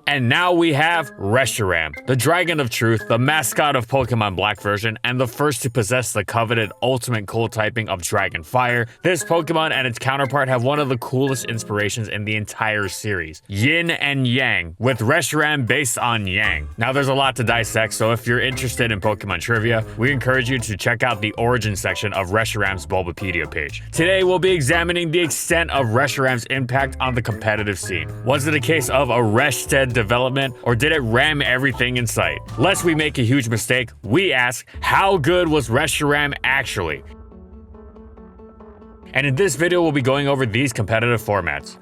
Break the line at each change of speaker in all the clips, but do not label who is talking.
And now we have Reshiram, the Dragon of Truth, the mascot of Pokemon Black version, and the first to possess the coveted ultimate cold typing of Dragon Fire. This Pokemon and its counterpart have one of the coolest inspirations in the entire series, Yin and Yang, with Reshiram based on Yang. Now there's a lot to dissect, so if you're interested in Pokemon trivia, we encourage you to check out the origin section of Reshiram's Bulbapedia page. Today we'll be examining the extent of Reshiram's impact on the competitive scene. Was it a case of a Reshted development, or did it ram everything in sight? Lest we make a huge mistake, we ask, how good was Reshiram actually? And in this video we'll be going over these competitive formats.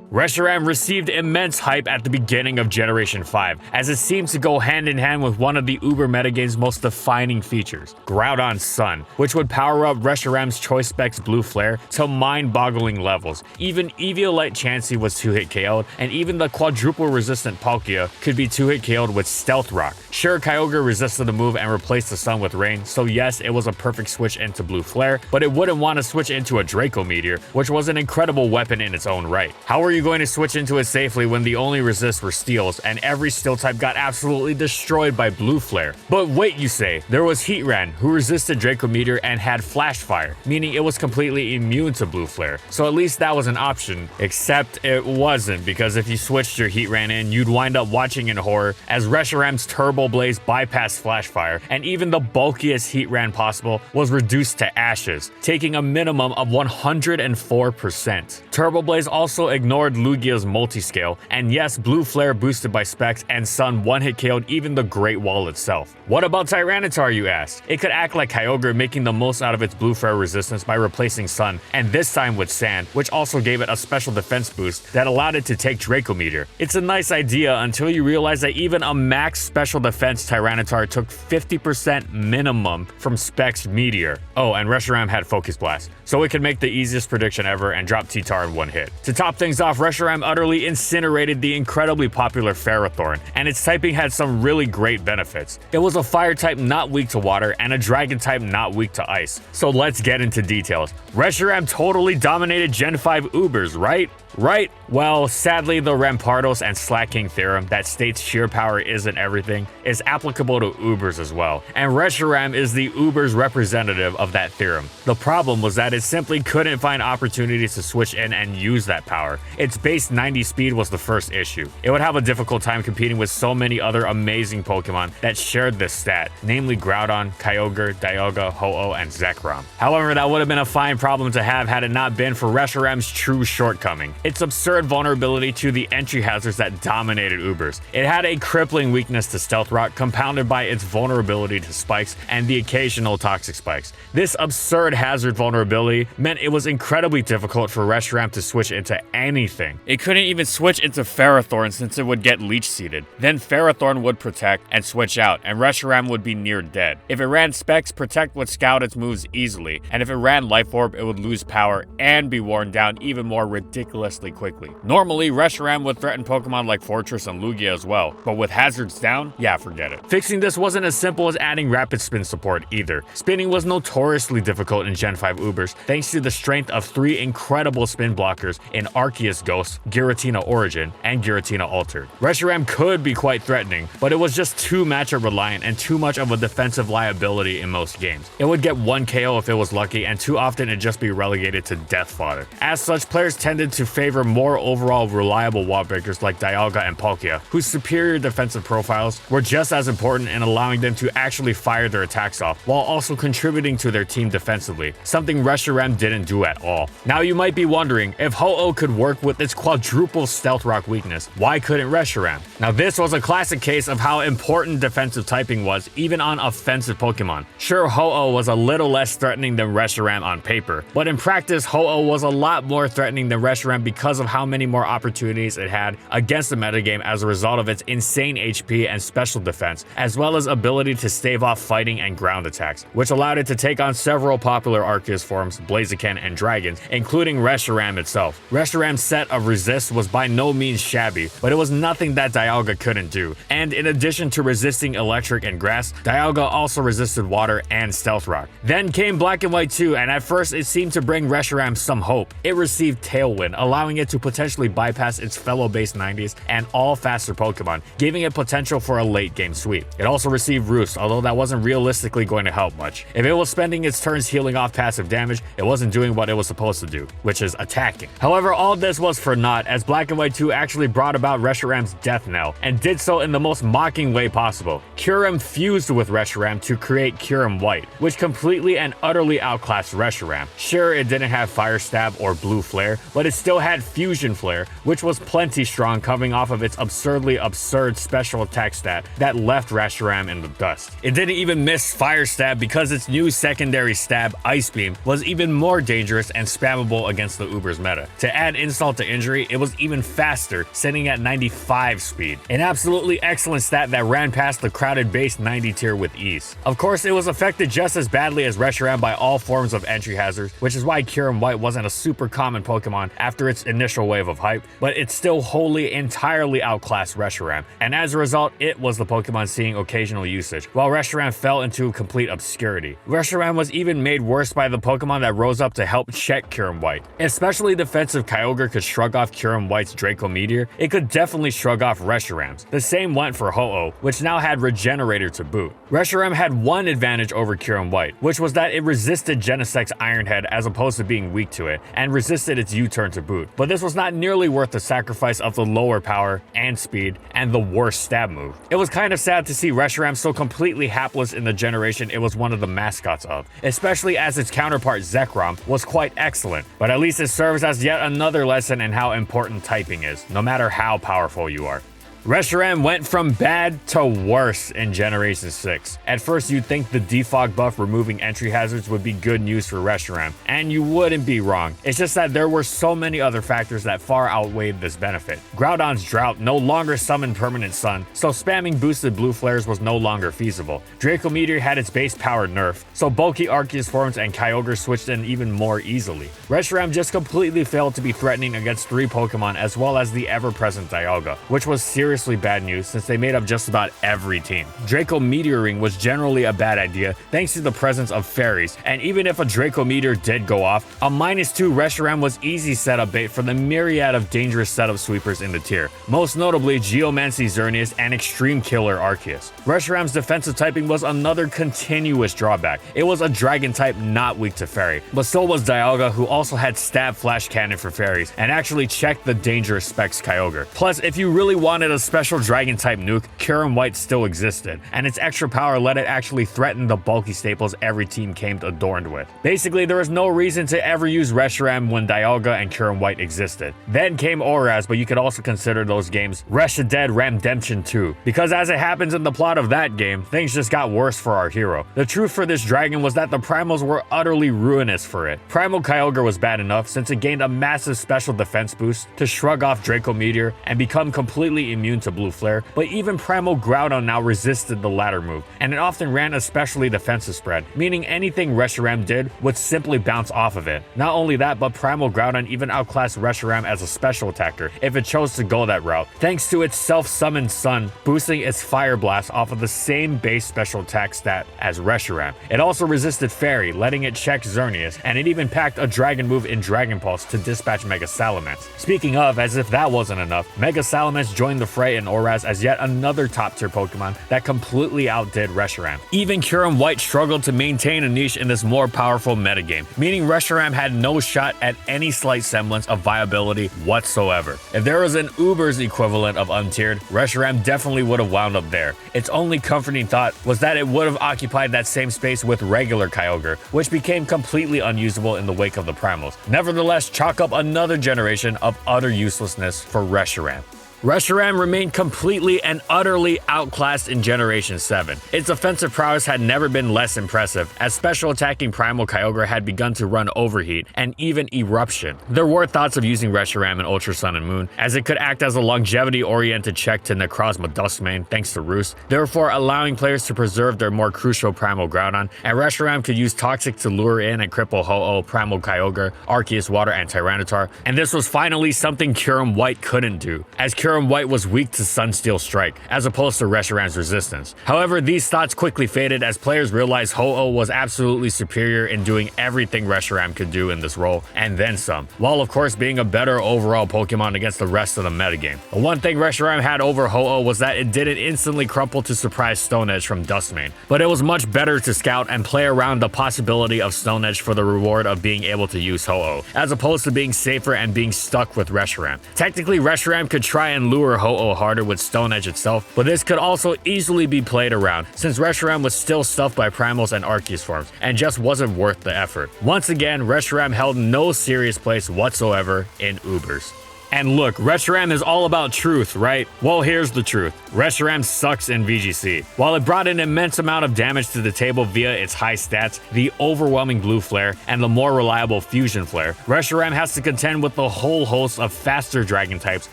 Reshiram received immense hype at the beginning of Generation 5, as it seems to go hand in hand with one of the Uber metagame's most defining features, Groudon's Sun, which would power up Reshiram's Choice Specs Blue Flare to mind-boggling levels. Even Eviolite Chansey was 2-hit KO'd, and even the quadruple-resistant Palkia could be 2-hit KO'd with Stealth Rock. Sure, Kyogre resisted the move and replaced the Sun with Rain, so yes, it was a perfect switch into Blue Flare, but it wouldn't want to switch into a Draco Meteor, which was an incredible weapon in its own right. How were you going to switch into it safely when the only resists were steals, and every steel type got absolutely destroyed by Blue Flare? But wait, you say, there was Heatran, who resisted Draco Meteor and had Flash Fire, meaning it was completely immune to Blue Flare, so at least that was an option, except it wasn't, because if you switched your Heatran in, you'd wind up watching in horror as Reshiram's Turbo Blaze bypassed Flash Fire, and even the bulkiest Heatran possible was reduced to ashes, taking a minimum of 104%. Turbo Blaze also ignored Lugia's multi-scale, and yes, Blue Flare boosted by Specs and Sun one-hit KO'd even the Great Wall itself. What about Tyranitar, you ask? It could act like Kyogre, making the most out of its Blue Flare resistance by replacing Sun, and this time with Sand, which also gave it a special defense boost that allowed it to take Draco Meteor. It's a nice idea until you realize that even a max special defense Tyranitar took 50% minimum from Specs Meteor. Oh, and Reshiram had Focus Blast, so it could make the easiest prediction ever and drop T-Tar in one hit. To top things off, Reshiram utterly incinerated the incredibly popular Ferrothorn, and its typing had some really great benefits. It was a fire type not weak to water and a dragon type not weak to ice. So let's get into details. Reshiram totally dominated Gen 5 Ubers, right? Right? Well, sadly, the Rampardos and Slaking theorem that states sheer power isn't everything is applicable to Ubers as well, and Reshiram is the Uber's representative of that theorem. The problem was that it simply couldn't find opportunities to switch in and use that power. Its base 90 speed was the first issue. It would have a difficult time competing with so many other amazing Pokemon that shared this stat, namely Groudon, Kyogre, Dialga, Ho-Oh, and Zekrom. However, that would have been a fine problem to have had it not been for Reshiram's true shortcoming: its absurd vulnerability to the entry hazards that dominated Ubers. It had a crippling weakness to Stealth Rock, compounded by its vulnerability to spikes and the occasional toxic spikes. This absurd hazard vulnerability meant it was incredibly difficult for Reshiram to switch into anything. It couldn't even switch into Ferrothorn since it would get leech seeded. Then Ferrothorn would protect and switch out, and Reshiram would be near dead. If it ran Specs, Protect would scout its moves easily, and if it ran Life Orb, it would lose power and be worn down even more ridiculously quickly. Normally, Reshiram would threaten Pokemon like Fortress and Lugia as well, but with hazards down, yeah, forget it. Fixing this wasn't as simple as adding rapid spin support either. Spinning was notoriously difficult in Gen 5 Ubers, thanks to the strength of 3 incredible spin blockers in Arceus Ghost, Giratina Origin, and Giratina Altered. Reshiram could be quite threatening, but it was just too matchup reliant and too much of a defensive liability in most games. It would get 1 KO if it was lucky, and too often it'd just be relegated to Death Fodder. As such, players tended to favor more overall reliable wall breakers like Dialga and Palkia, whose superior defensive profiles were just as important in allowing them to actually fire their attacks off, while also contributing to their team defensively, something Reshiram didn't do at all. Now you might be wondering, if Ho-Oh could work with its quadruple Stealth Rock weakness, why couldn't Reshiram? Now this was a classic case of how important defensive typing was even on offensive Pokemon. Sure, Ho-Oh was a little less threatening than Reshiram on paper, but in practice Ho-Oh was a lot more threatening than Reshiram because of how many more opportunities it had against the metagame as a result of its insane HP and special defense, as well as ability to stave off fighting and ground attacks, which allowed it to take on several popular Arceus forms, Blaziken, and Dragons, including Reshiram itself. Reshiram's set of resist was by no means shabby, but it was nothing that Dialga couldn't do. And in addition to resisting electric and grass, Dialga also resisted water and stealth rock. Then came Black and White 2, and at first it seemed to bring Reshiram some hope. It received Tailwind, allowing it to potentially bypass its fellow base 90s and all faster Pokemon, giving it potential for a late game sweep. It also received Roost, although that wasn't realistically going to help much. If it was spending its turns healing off passive damage, it wasn't doing what it was supposed to do, which is attacking. However, all this was for naught, as Black and White 2 actually brought about Reshiram's death knell, and did so in the most mocking way possible. Kyurem fused with Reshiram to create Kyurem White, which completely and utterly outclassed Reshiram. Sure, it didn't have Fire Stab or Blue Flare, but it still had Fusion Flare, which was plenty strong, coming off of its absurdly absurd special attack stat that left Reshiram in the dust. It didn't even miss Fire Stab because its new secondary stab, Ice Beam, was even more dangerous and spammable against the Uber's meta. To add insult to injury, it was even faster, sitting at 95 speed. An absolutely excellent stat that ran past the crowded base 90 tier with ease. Of course, it was affected just as badly as Reshiram by all forms of entry hazards, which is why Kyurem White wasn't a super common Pokemon after its initial wave of hype, but it still wholly entirely outclassed Reshiram, and as a result, it was the Pokemon seeing occasional usage, while Reshiram fell into complete obscurity. Reshiram was even made worse by the Pokemon that rose up to help check Kyurem White. Especially defensive Kyogre could shrug off Kyurem White's Draco Meteor, it could definitely shrug off Reshiram's. The same went for Ho-Oh, which now had Regenerator to boot. Reshiram had one advantage over Kyurem White, which was that it resisted Genesect's Iron Head as opposed to being weak to it, and resisted its U-turn to boot. But this was not nearly worth the sacrifice of the lower power and speed and the worst stab move. It was kind of sad to see Reshiram so completely hapless in the generation it was one of the mascots of, especially as its counterpart Zekrom was quite excellent, but at least it serves as yet another lesson in how important typing is, no matter how powerful you are. Reshiram went from bad to worse in Generation 6. At first, you'd think the defog buff removing entry hazards would be good news for Reshiram, and you wouldn't be wrong. It's just that there were so many other factors that far outweighed this benefit. Groudon's Drought no longer summoned Permanent Sun, so spamming boosted Blue Flares was no longer feasible. Draco Meteor had its base power nerfed, so bulky Arceus forms and Kyogre switched in even more easily. Reshiram just completely failed to be threatening against 3 Pokemon as well as the ever-present Dialga, which was seriously bad news since they made up just about every team. Draco Meteoring was generally a bad idea thanks to the presence of fairies, and even if a Draco Meteor did go off, a -2 Reshiram was easy setup bait for the myriad of dangerous setup sweepers in the tier, most notably Geomancy Xerneas and Extreme Killer Arceus. Reshiram's defensive typing was another continuous drawback. It was a dragon type not weak to fairy, but so was Dialga, who also had Stab Flash Cannon for fairies and actually checked the dangerous Specs Kyogre. Plus, if you really wanted a special dragon type nuke, Kyurem White still existed, and its extra power let it actually threaten the bulky staples every team came adorned with. Basically, there was no reason to ever use Reshiram when Dialga and Kyurem White existed. Then came Oraz, but you could also consider those games Reshidead Ramdemption 2, because as it happens in the plot of that game, things just got worse for our hero. The truth for this dragon was that the primals were utterly ruinous for it. Primal Kyogre was bad enough since it gained a massive special defense boost to shrug off Draco Meteor and become completely immune to Blue Flare, but even Primal Groudon now resisted the latter move, and it often ran a specially defensive spread, meaning anything Reshiram did would simply bounce off of it. Not only that, but Primal Groudon even outclassed Reshiram as a special attacker if it chose to go that route, thanks to its self-summoned Sun boosting its Fire Blast off of the same base special attack stat as Reshiram. It also resisted Fairy, letting it check Xerneas, and it even packed a Dragon move in Dragon Pulse to dispatch Mega Salamence. Speaking of, as if that wasn't enough, Mega Salamence joined the fray in Oraz as yet another top tier Pokemon that completely outdid Reshiram. Even Kyurem White struggled to maintain a niche in this more powerful metagame, meaning Reshiram had no shot at any slight semblance of viability whatsoever. If there was an Uber's equivalent of untiered, Reshiram definitely would have wound up there. Its only comforting thought was that it would have occupied that same space with regular Kyogre, which became completely unusable in the wake of the primals. Nevertheless, chalk up another generation of utter uselessness for Reshiram. Reshiram remained completely and utterly outclassed in Generation 7. Its offensive prowess had never been less impressive, as special attacking Primal Kyogre had begun to run Overheat and even Eruption. There were thoughts of using Reshiram in Ultra Sun and Moon, as it could act as a longevity-oriented check to Necrozma Duskmane thanks to Roost, therefore allowing players to preserve their more crucial Primal Groudon, and Reshiram could use Toxic to lure in and cripple Ho-Oh, Primal Kyogre, Arceus Water, and Tyranitar, and this was finally something Kyurem White couldn't do, as Kyurem White was weak to Sunsteel Strike, as opposed to Reshiram's resistance. However, these thoughts quickly faded as players realized Ho-Oh was absolutely superior in doing everything Reshiram could do in this role, and then some, while of course being a better overall Pokemon against the rest of the metagame. The one thing Reshiram had over Ho-Oh was that it didn't instantly crumple to surprise Stone Edge from Duskmane, but it was much better to scout and play around the possibility of Stone Edge for the reward of being able to use Ho-Oh, as opposed to being safer and being stuck with Reshiram. Technically, Reshiram could try and lure Ho-Oh harder with Stone Edge itself, but this could also easily be played around, since Reshiram was still stuffed by Primals and Arceus forms, and just wasn't worth the effort. Once again, Reshiram held no serious place whatsoever in Ubers. And look, Reshiram is all about truth, right? Well, here's the truth. Reshiram sucks in VGC. While it brought an immense amount of damage to the table via its high stats, the overwhelming Blue Flare, and the more reliable Fusion Flare, Reshiram has to contend with the whole host of faster Dragon types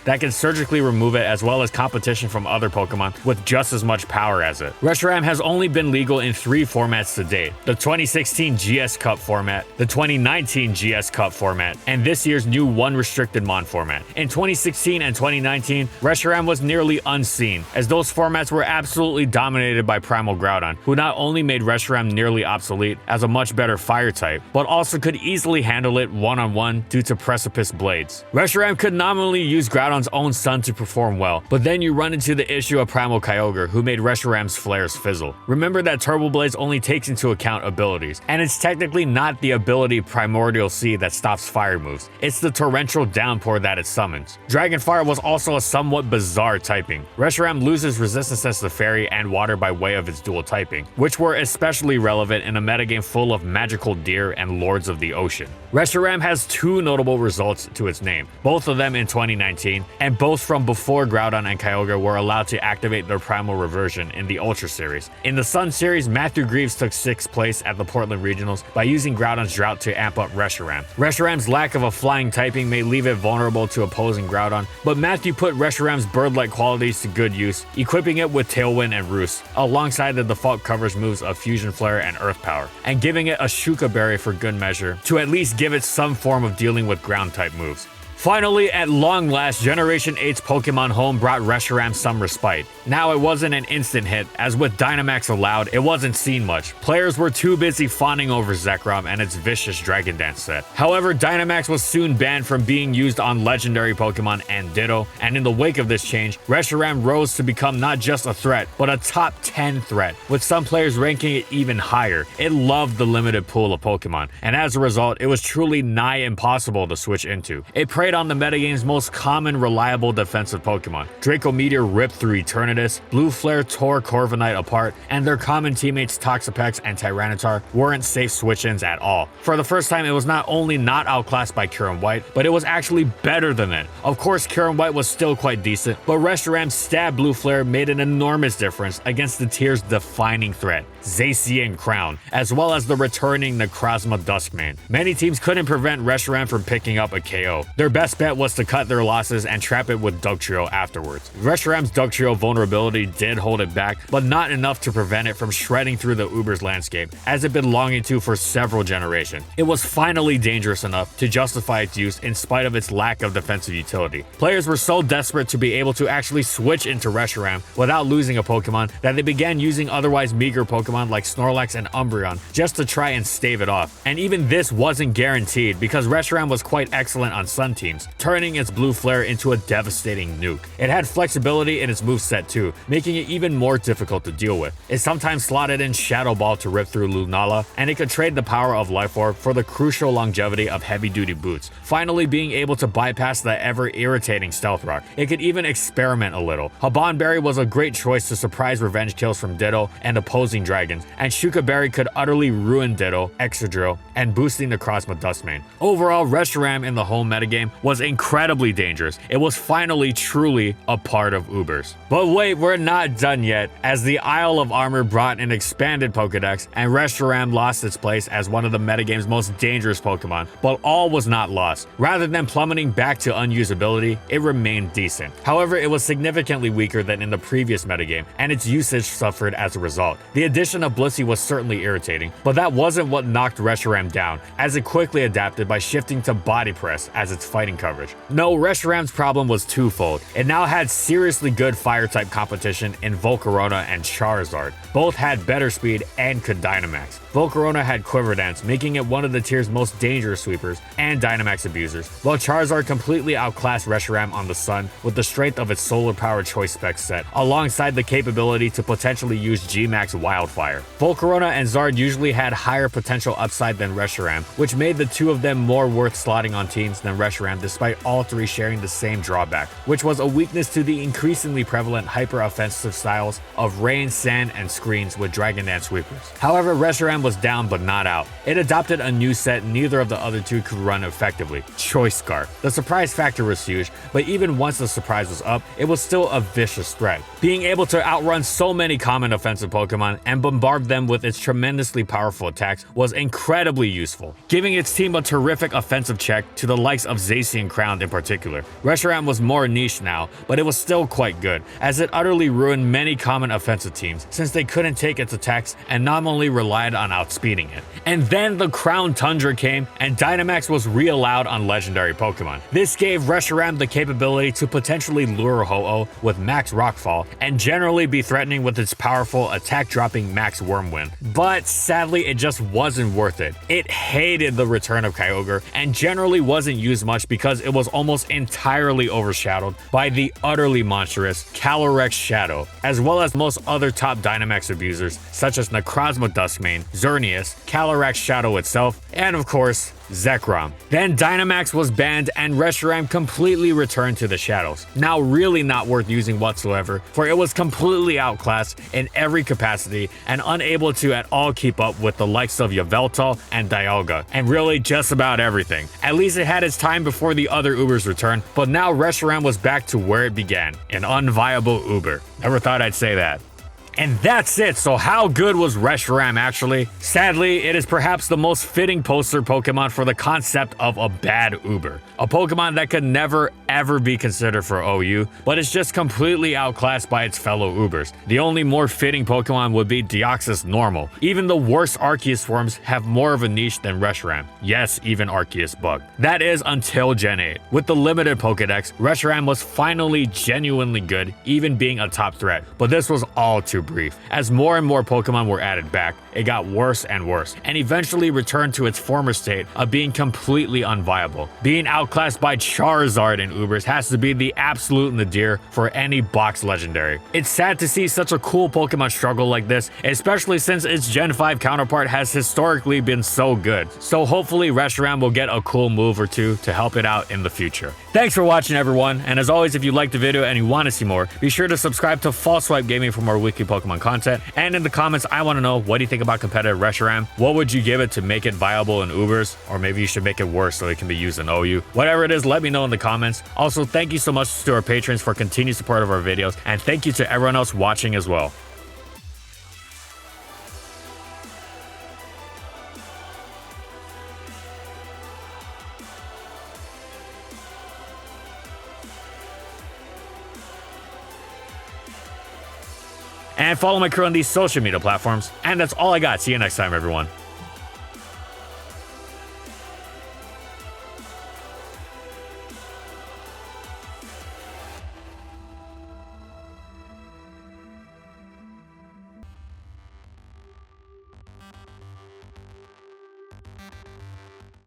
that can surgically remove it, as well as competition from other Pokemon with just as much power as it. Reshiram has only been legal in 3 formats to date: the 2016 GS Cup format, the 2019 GS Cup format, and this year's new 1 restricted Mon format. In 2016 and 2019, Reshiram was nearly unseen, as those formats were absolutely dominated by Primal Groudon, who not only made Reshiram nearly obsolete as a much better fire type, but also could easily handle it one-on-one due to Precipice Blades. Reshiram could nominally use Groudon's own Sun to perform well, but then you run into the issue of Primal Kyogre, who made Reshiram's flares fizzle. Remember that Turbo Blades only takes into account abilities, and it's technically not the ability Primordial Sea that stops fire moves, it's the Torrential Downpour that it summons. Dragon Fire was also a somewhat bizarre typing. Reshiram loses resistance to Fairy and Water by way of its dual typing, which were especially relevant in a metagame full of magical deer and lords of the ocean. Reshiram has 2 notable results to its name, both of them in 2019, and both from before Groudon and Kyogre were allowed to activate their primal reversion in the Ultra Series. In the Sun Series, Matthew Greaves took 6th place at the Portland Regionals by using Groudon's Drought to amp up Reshiram. Reshiram's lack of a flying typing may leave it vulnerable to opposing Groudon, but Matthew put Reshiram's bird-like qualities to good use, equipping it with Tailwind and Roost, alongside the default coverage moves of Fusion Flare and Earth Power, and giving it a Shuka Berry for good measure, to at least give it some form of dealing with ground-type moves. Finally, at long last, Generation 8's Pokemon Home brought Reshiram some respite. Now, it wasn't an instant hit, as with Dynamax allowed, it wasn't seen much. Players were too busy fawning over Zekrom and its vicious Dragon Dance set. However, Dynamax was soon banned from being used on legendary Pokemon and Ditto, and in the wake of this change, Reshiram rose to become not just a threat, but a top 10 threat, with some players ranking it even higher. It loved the limited pool of Pokemon, and as a result, it was truly nigh impossible to switch into. It preyed on the metagame's most common reliable defensive Pokemon. Draco Meteor ripped through Eternatus, Blue Flare tore Corviknight apart, and their common teammates Toxapex and Tyranitar weren't safe switch-ins at all. For the first time, it was not only not outclassed by Kyurem White, but it was actually better than it. Of course, Kyurem White was still quite decent, but Reshiram's stab Blue Flare made an enormous difference against the tier's defining threat, Zacian Crown, as well as the returning Necrozma Duskmane. Many teams couldn't prevent Reshiram from picking up a KO. Their best bet was to cut their losses and trap it with Dugtrio afterwards. Reshiram's Dugtrio vulnerability did hold it back, but not enough to prevent it from shredding through the Uber's landscape, as it had been longing to for several generations. It was finally dangerous enough to justify its use in spite of its lack of defensive utility. Players were so desperate to be able to actually switch into Reshiram without losing a Pokemon that they began using otherwise meager Pokemon like Snorlax and Umbreon just to try and stave it off. And even this wasn't guaranteed, because Reshiram was quite excellent on Sun teams, turning its Blue Flare into a devastating nuke. It had flexibility in its moveset too, making it even more difficult to deal with. It sometimes slotted in Shadow Ball to rip through Lunala, and it could trade the power of Life Orb for the crucial longevity of heavy-duty boots, finally being able to bypass the ever-irritating Stealth Rock. It could even experiment a little. Habanberry was a great choice to surprise revenge kills from Ditto and opposing Dragon dragons, and Shukaberry could utterly ruin Ditto, Excadrill, and boosting the Necrozma Dustmane. Overall, Reshiram in the home metagame was incredibly dangerous. It was finally truly a part of Ubers. But wait, we're not done yet, as the Isle of Armor brought an expanded Pokedex, and Reshiram lost its place as one of the metagame's most dangerous Pokemon, but all was not lost. Rather than plummeting back to unusability, it remained decent. However, it was significantly weaker than in the previous metagame, and its usage suffered as a result. The addition of Blissey was certainly irritating, but that wasn't what knocked Reshiram down, as it quickly adapted by shifting to Body Press as its fighting coverage. No, Reshiram's problem was twofold. It now had seriously good fire-type competition in Volcarona and Charizard. Both had better speed and could Dynamax. Volcarona had Quiver Dance, making it one of the tier's most dangerous sweepers and Dynamax abusers, while Charizard completely outclassed Reshiram on the Sun with the strength of its Solar Power Choice Spec set, alongside the capability to potentially use G-Max Wildfire. Volcarona and Zard usually had higher potential upside than Reshiram, which made the two of them more worth slotting on teams than Reshiram despite all three sharing the same drawback, which was a weakness to the increasingly prevalent hyper-offensive styles of Rain, Sand, and Screens with Dragon Dance sweepers. However, Reshiram was down but not out. It adopted a new set neither of the other two could run effectively, Choice Scarf. The surprise factor was huge, but even once the surprise was up, it was still a vicious threat. Being able to outrun so many common offensive Pokemon and bombard them with its tremendously powerful attacks was incredibly useful, giving its team a terrific offensive check to the likes of Zacian Crowned in particular. Reshiram was more niche now, but it was still quite good, as it utterly ruined many common offensive teams since they couldn't take its attacks and nominally relied on outspeeding it. And then the Crown Tundra came and Dynamax was re-allowed on legendary Pokemon. This gave Reshiram the capability to potentially lure Ho-Oh with Max Rockfall and generally be threatening with its powerful attack-dropping Max Wormwind. But sadly, it just wasn't worth it. It hated the return of Kyogre and generally wasn't used much because it was almost entirely overshadowed by the utterly monstrous Calyrex Shadow, as well as most other top Dynamax abusers such as Necrozma Dustmane, Xerneas, Calyrex Shadow itself, and of course, Zekrom. Then Dynamax was banned and Reshiram completely returned to the shadows. Now really not worth using whatsoever, for it was completely outclassed in every capacity and unable to at all keep up with the likes of Yveltal and Dialga, and really just about everything. At least it had its time before the other Ubers returned, but now Reshiram was back to where it began, an unviable Uber. Never thought I'd say that. And that's it. So how good was Reshiram actually? Sadly, it is perhaps the most fitting poster Pokemon for the concept of a bad Uber. A Pokemon that could never ever be considered for OU, but it's just completely outclassed by its fellow Ubers. The only more fitting Pokemon would be Deoxys Normal. Even the worst Arceus forms have more of a niche than Reshiram. Yes, even Arceus Bug. That is until Gen 8. With the limited Pokedex, Reshiram was finally genuinely good, even being a top threat. But this was all too brief. As more and more Pokemon were added back, it got worse and worse, and eventually returned to its former state of being completely unviable. Being outclassed by Charizard in Ubers has to be the absolute nadir for any box legendary. It's sad to see such a cool Pokemon struggle like this, especially since its Gen 5 counterpart has historically been so good. So hopefully Reshiram will get a cool move or two to help it out in the future. Thanks for watching everyone, and as always, if you liked the video and you want to see more, be sure to subscribe to False Swipe Gaming for more weekly Pokemon content, and in the comments I want to know, what do you think about competitive Reshiram? What would you give it to make it viable in Ubers? Or maybe you should make it worse so it can be used in OU. Whatever it is, let me know in the comments. Also, thank you so much to our patrons for continued support of our videos, and thank you to everyone else watching as well. And follow my crew on these social media platforms. And that's all I got. See you next time, everyone.